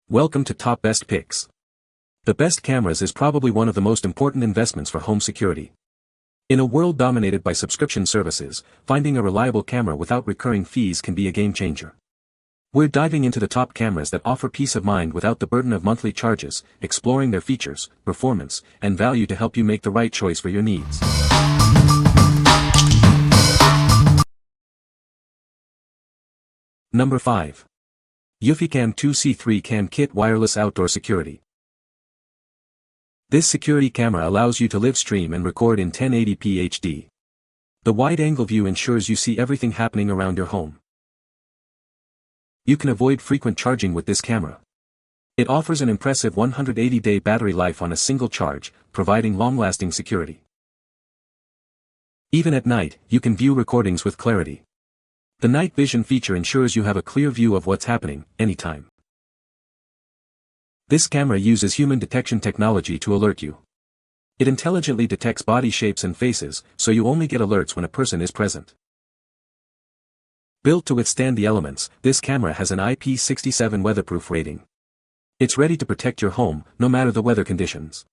Welcome to Top Best Picks. The best cameras is probably one of the most important investments for home security. In a world dominated by subscription services, finding a reliable camera without recurring fees can be a game changer. We're diving into the top cameras that offer peace of mind without the burden of monthly charges, exploring their features, performance, and value to help you make the right choice for your needs. Number 5. eufyCam 2C3 Cam Kit Wireless Outdoor Security. This security camera allows you to live stream and record in 1080p HD. The wide-angle view ensures you see everything happening around your home. You can avoid frequent charging with this camera. It offers an impressive 180-day battery life on a single charge, providing long-lasting security. Even at night, you can view recordings with clarity. The night vision feature ensures you have a clear view of what's happening, anytime. This camera uses human detection technology to alert you. It intelligently detects body shapes and faces, so you only get alerts when a person is present. Built to withstand the elements, this camera has an IP67 weatherproof rating. It's ready to protect your home, no matter the weather conditions.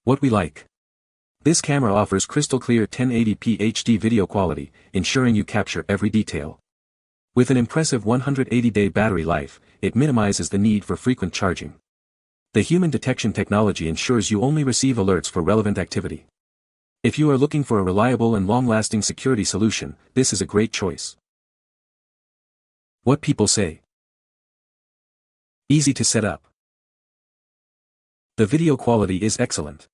What we like. This camera offers crystal clear 1080p HD video quality, ensuring you capture every detail. With an impressive 180-day battery life, it minimizes the need for frequent charging. The human detection technology ensures you only receive alerts for relevant activity. If you are looking for a reliable and long-lasting security solution, this is a great choice. What people say. Easy to set up. The video quality is excellent.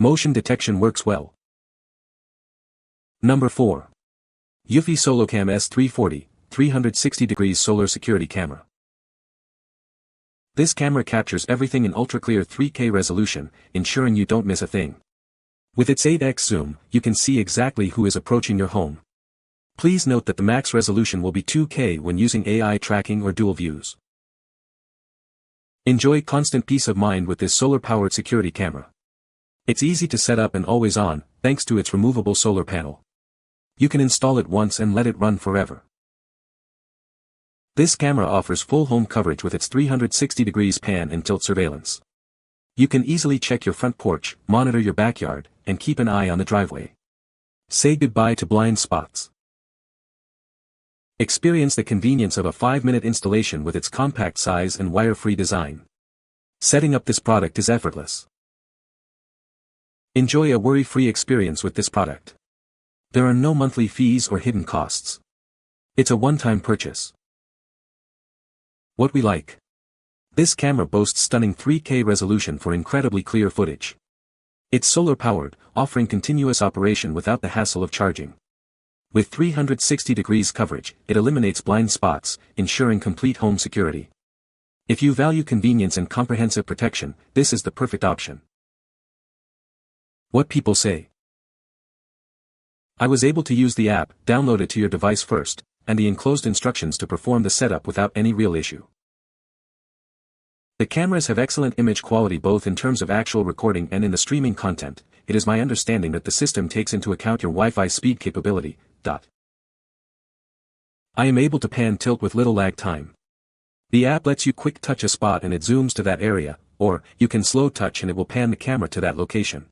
Motion detection works well. Number 4. EUFY SoloCam S340, 360 degrees solar security camera. This camera captures everything in ultra-clear 3K resolution, ensuring you don't miss a thing. With its 8x zoom, you can see exactly who is approaching your home. Please note that the max resolution will be 2K when using AI tracking or dual views. Enjoy constant peace of mind with this solar-powered security camera. It's easy to set up and always on, thanks to its removable solar panel. You can install it once and let it run forever. This camera offers full home coverage with its 360 degrees pan and tilt surveillance. You can easily check your front porch, monitor your backyard, and keep an eye on the driveway. Say goodbye to blind spots. Experience the convenience of a 5-minute installation with its compact size and wire-free design. Setting up this product is effortless. Enjoy a worry-free experience with this product. There are no monthly fees or hidden costs. It's a one-time purchase. What we like. This camera boasts stunning 3K resolution for incredibly clear footage. It's solar-powered, offering continuous operation without the hassle of charging. With 360 degrees coverage, it eliminates blind spots, ensuring complete home security. If you value convenience and comprehensive protection, this is the perfect option. What people say. I was able to use the app, download it to your device first, and the enclosed instructions to perform the setup without any real issue. The cameras have excellent image quality both in terms of actual recording and in the streaming content. It is my understanding that the system takes into account your Wi-Fi speed capability. I am able to pan tilt with little lag time. The app lets you quick touch a spot and it zooms to that area, or you can slow touch and it will pan the camera to that location.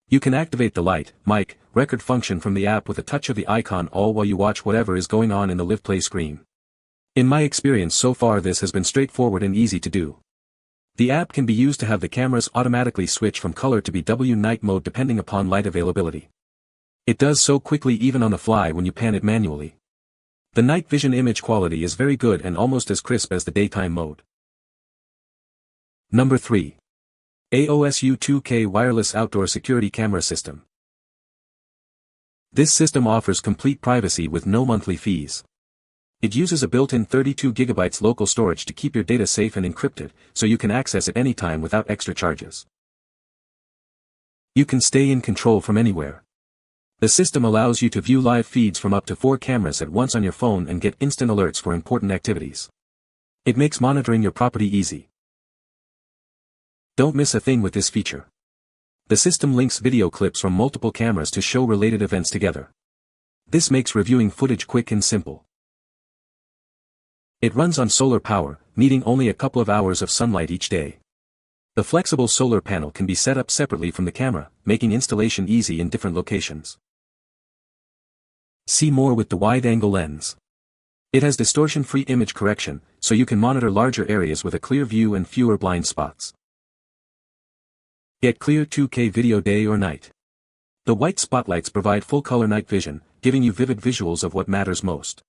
You can activate the light, mic, record function from the app with a touch of the icon all while you watch whatever is going on in the live play screen. In my experience so far this has been straightforward and easy to do. The app can be used to have the cameras automatically switch from color to BW night mode depending upon light availability. It does so quickly even on the fly when you pan it manually. The night vision image quality is very good and almost as crisp as the daytime mode. Number 3. AOSU 2K Wireless Outdoor Security Camera System. This system offers complete privacy with no monthly fees. It uses a built-in 32 GB local storage to keep your data safe and encrypted, so you can access it anytime without extra charges. You can stay in control from anywhere. The system allows you to view live feeds from up to 4 cameras at once on your phone and get instant alerts for important activities. It makes monitoring your property easy. Don't miss a thing with this feature. The system links video clips from multiple cameras to show related events together. This makes reviewing footage quick and simple. It runs on solar power, needing only a couple of hours of sunlight each day. The flexible solar panel can be set up separately from the camera, making installation easy in different locations. See more with the wide-angle lens. It has distortion-free image correction, so you can monitor larger areas with a clear view and fewer blind spots. Get clear 2K video day or night. The white spotlights provide full-color night vision, giving you vivid visuals of what matters most.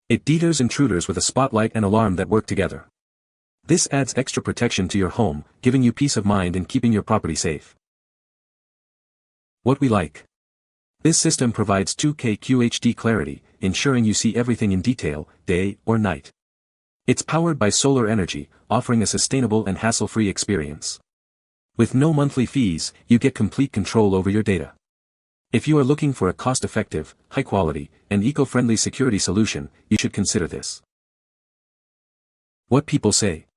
It deters intruders with a spotlight and alarm that work together. This adds extra protection to your home, giving you peace of mind and keeping your property safe. What we like. This system provides 2K QHD clarity, ensuring you see everything in detail, day or night. It's powered by solar energy, offering a sustainable and hassle-free experience. With no monthly fees, you get complete control over your data. If you are looking for a cost-effective, high-quality, and eco-friendly security solution, you should consider this. What people say.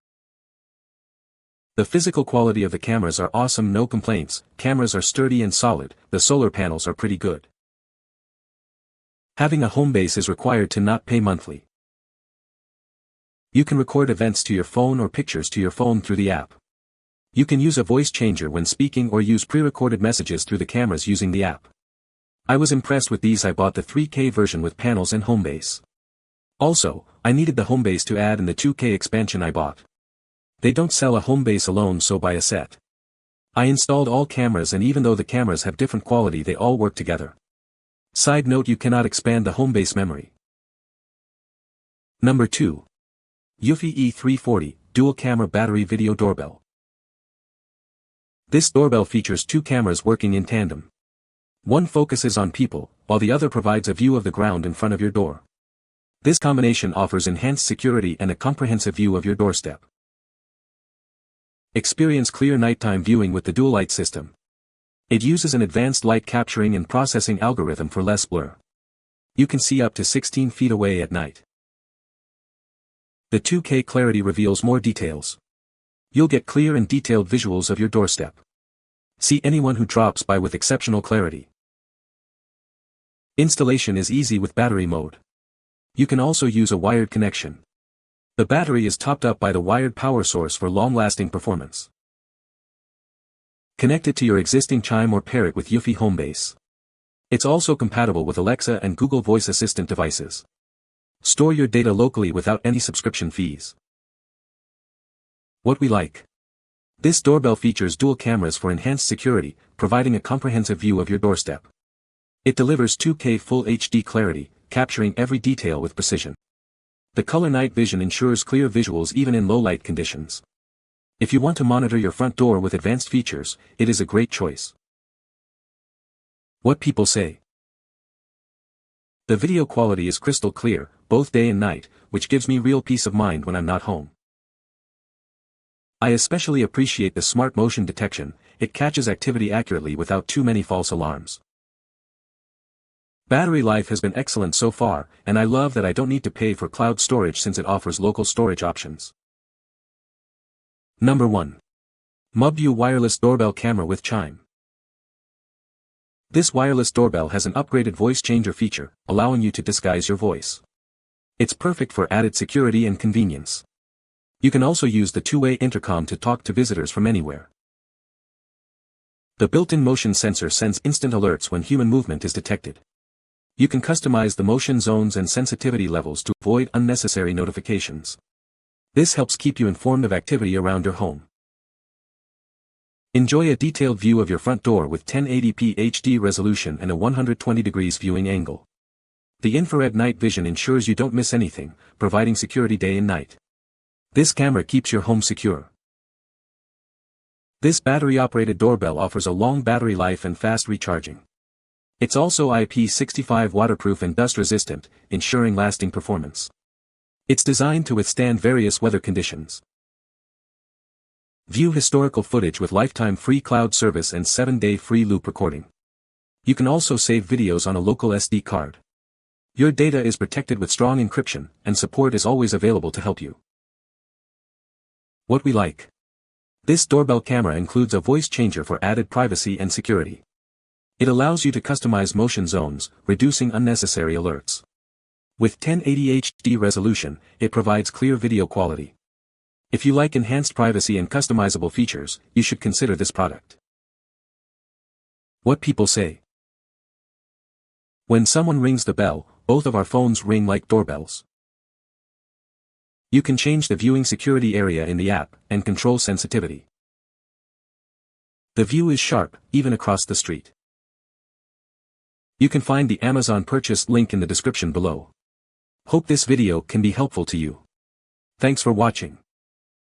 The physical quality of the cameras are awesome, no complaints, cameras are sturdy and solid, the solar panels are pretty good. Having a home base is required to not pay monthly. You can record events to your phone or pictures to your phone through the app. You can use a voice changer when speaking or use pre-recorded messages through the cameras using the app. I was impressed with these. I bought the 3K version with panels and home base. Also, I needed the home base to add in the 2K expansion I bought. They don't sell a home base alone, so buy a set. I installed all cameras, and even though the cameras have different quality, they all work together. Side note: you cannot expand the home base memory. Number 2. EUFY E340 Dual Camera Battery Video Doorbell. This doorbell features 2 cameras working in tandem. One focuses on people, while the other provides a view of the ground in front of your door. This combination offers enhanced security and a comprehensive view of your doorstep. Experience clear nighttime viewing with the dual light system. It uses an advanced light capturing and processing algorithm for less blur. You can see up to 16 feet away at night. The 2K clarity reveals more details. You'll get clear and detailed visuals of your doorstep. See anyone who drops by with exceptional clarity. Installation is easy with battery mode. You can also use a wired connection. The battery is topped up by the wired power source for long-lasting performance. Connect it to your existing Chime or pair it with EUFY Homebase. It's also compatible with Alexa and Google Voice Assistant devices. Store your data locally without any subscription fees. What we like. This doorbell features dual cameras for enhanced security, providing a comprehensive view of your doorstep. It delivers 2K Full HD clarity, capturing every detail with precision. The color night vision ensures clear visuals even in low-light conditions. If you want to monitor your front door with advanced features, it is a great choice. What people say. The video quality is crystal clear, both day and night, which gives me real peace of mind when I'm not home. I especially appreciate the smart motion detection. It catches activity accurately without too many false alarms. Battery life has been excellent so far, and I love that I don't need to pay for cloud storage since it offers local storage options. Number 1. MUBVIEW Wireless Doorbell Camera with Chime. This wireless doorbell has an upgraded voice changer feature, allowing you to disguise your voice. It's perfect for added security and convenience. You can also use the two-way intercom to talk to visitors from anywhere. The built-in motion sensor sends instant alerts when human movement is detected. You can customize the motion zones and sensitivity levels to avoid unnecessary notifications. This helps keep you informed of activity around your home. Enjoy a detailed view of your front door with 1080p HD resolution and a 120 degrees viewing angle. The infrared night vision ensures you don't miss anything, providing security day and night. This camera keeps your home secure. This battery-operated doorbell offers a long battery life and fast recharging. It's also IP65 waterproof and dust-resistant, ensuring lasting performance. It's designed to withstand various weather conditions. View historical footage with lifetime free cloud service and 7-day free loop recording. You can also save videos on a local SD card. Your data is protected with strong encryption, and support is always available to help you. What we like. This doorbell camera includes a voice changer for added privacy and security. It allows you to customize motion zones, reducing unnecessary alerts. With 1080 HD resolution, it provides clear video quality. If you like enhanced privacy and customizable features, you should consider this product. What people say. When someone rings the bell, both of our phones ring like doorbells. You can change the viewing security area in the app, and control sensitivity. The view is sharp, even across the street. You can find the Amazon purchase link in the description below. Hope this video can be helpful to you. Thanks for watching.